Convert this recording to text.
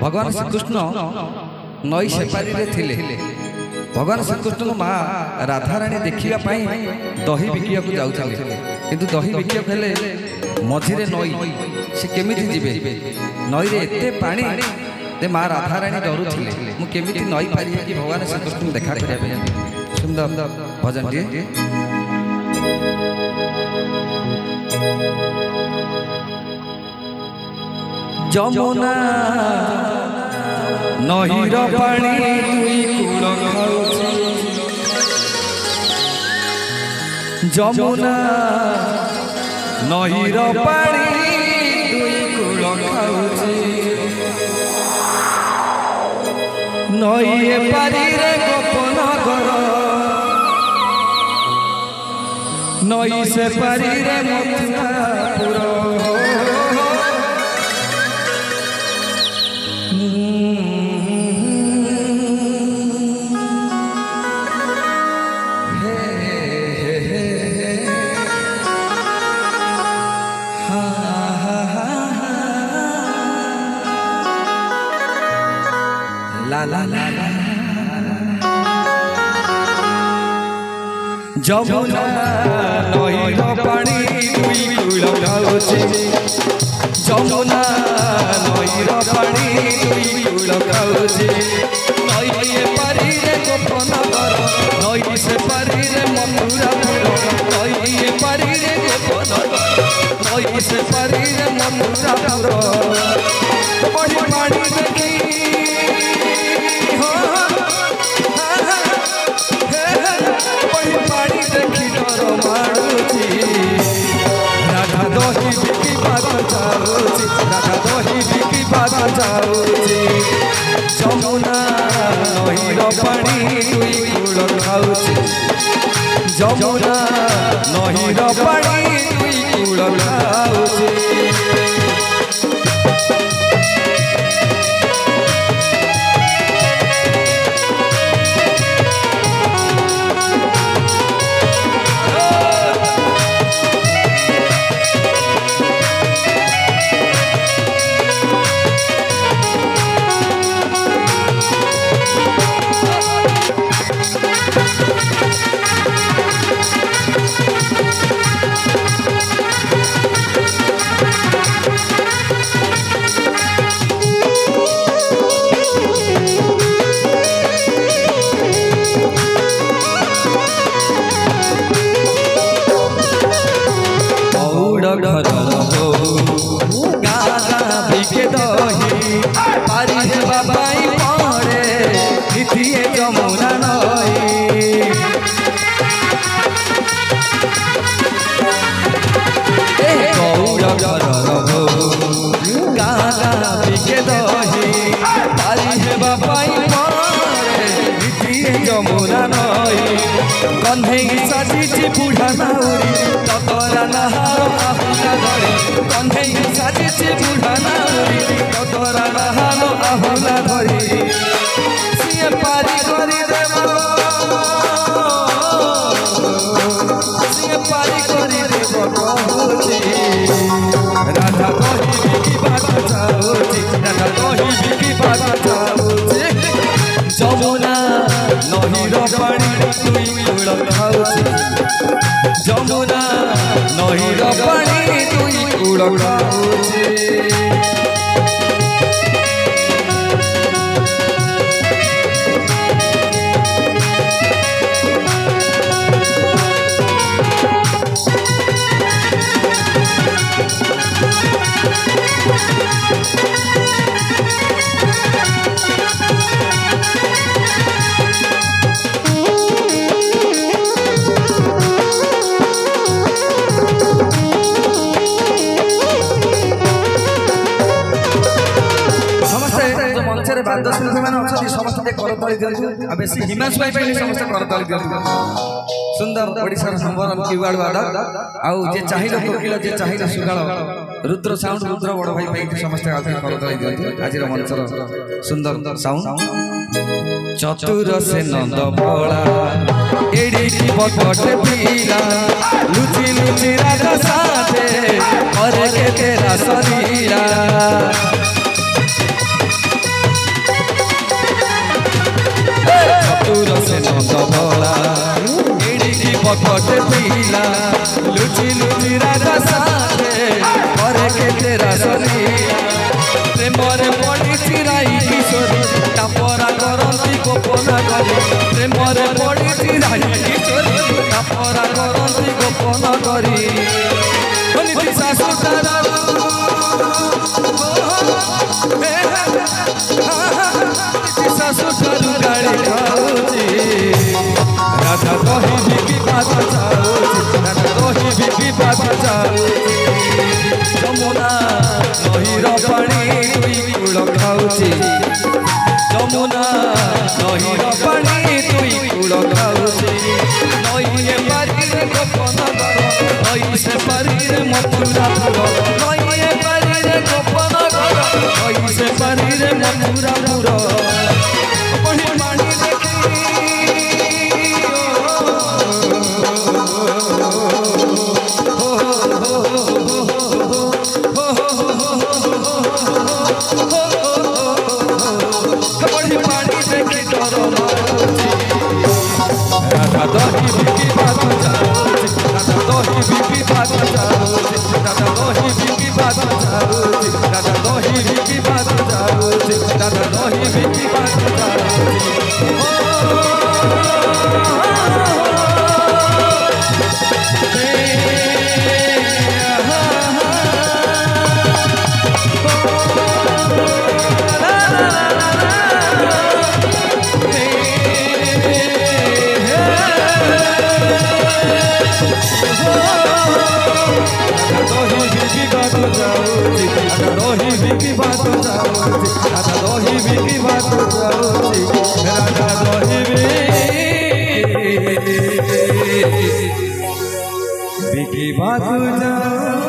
भगवान श्रीकृष्ण नई सेपारी रे थिले। भगवान श्रीकृष्ण माँ राधाराणी देखा दही बिकिया जाऊले किंतु दही बिकिया हेले मझिरे नई से केमिति जीवे नई रे एते पानी ते माँ राधाराणी डरुथिले मु केमिति नई पारि कि भगवान श्रीकृष्ण देखा करिया। सुंदर भजन टी जमुना नहीर पानी दुई कूल खाऊची जमुना नहीर पानी दुई कूल खाऊची नई पारी रे गोपन घर नई से पारी रे मथुरापुर ला ला ला जमुना नहीर पानी दुई कूल खाऊची जमुना नहीर पानी दुई कूल खाऊची नई पारी रे गोपन घर नई से पारी रे मथुरापुर नई पारी रे गोपन घर नई से पारी रे मथुरापुर बड़ी पानी देखी पानी देखी डर मारुची राधा दही बिकी बात जाऊची राधा दही बिकी बात जाऊची जमुना नहीर पानी दुई कूल खाऊची जमुना नहीर पानी दुई कूल खाऊची जमुना नई गौर घर गाना बिके दही पारी हेबा जमुना नई कंधे साजिची बुढ़ा नाउरी ततरा नहार आहुला धरी कंधे साजिची बुढ़ा नाउरी ततरा नहार आहुला धरी सिए पारी करी देबो सिए पारी करी देबो कहूची राधा दही बिकी बात जाऊची राधा दही बिकी बात जाऊची जमुना नहीर पानी दुई कूल खाऊची जमुना नहीर पानी दुई कूल खाऊची बादशिल्पी मैंने अच्छे समस्त करताली दिखाँ बेसी हिमांशु भाई समस्त करताली दिखाँ सुंदर ओडिशार नंबर वन कीवर्ड वार्ड आउ जे चाहिए कोकिल जे चाहिए सुगाल रुद्र साउंड रुद्र बड़ भाई भाई समस्त करताली दिखाँ आज मंचर सुंदर साउंड चतुर से नंद बड़ा एडी की बकटे पीला लुची लुची राजा साथे और के तेरा शरीरा बकटे पीला लुची लुची राजा साथे करे के तेरा सलिया प्रेम रे पड़ी चिराई किशोरी टापरा करती गोपना करी प्रेम रे पड़ी चिराई किशोरी टापरा करती गोपना करी नीति सासु तारा सासु ठारू गाड़ी खाऊची राधा दही बिकी बात चाऊची राधा दही बिकी बात चाऊची जमुना नहीर पानी तुई कूल खाऊची जमुना नहीर पानी तुई कूल खाऊची नईए पारिरे गोपन कर नई से पारिरे मथुरा पुर नईए पारिरे गोपन कर नई से पारिरे मथुरा पुर पढ़ी पानी देखी पढ़ी पानी देखी डर राधा दही बिकी बात चाऊची राधा दही बिकी बात चाऊची राधा दही बिकी बात चाऊची राधा दही बिकी बात चाऊची राधा दही बिकी बात चाऊची दही बिकी बात चाऊची राधा दही बिकी बात चाऊची राधा दही बिकी बात चाऊची।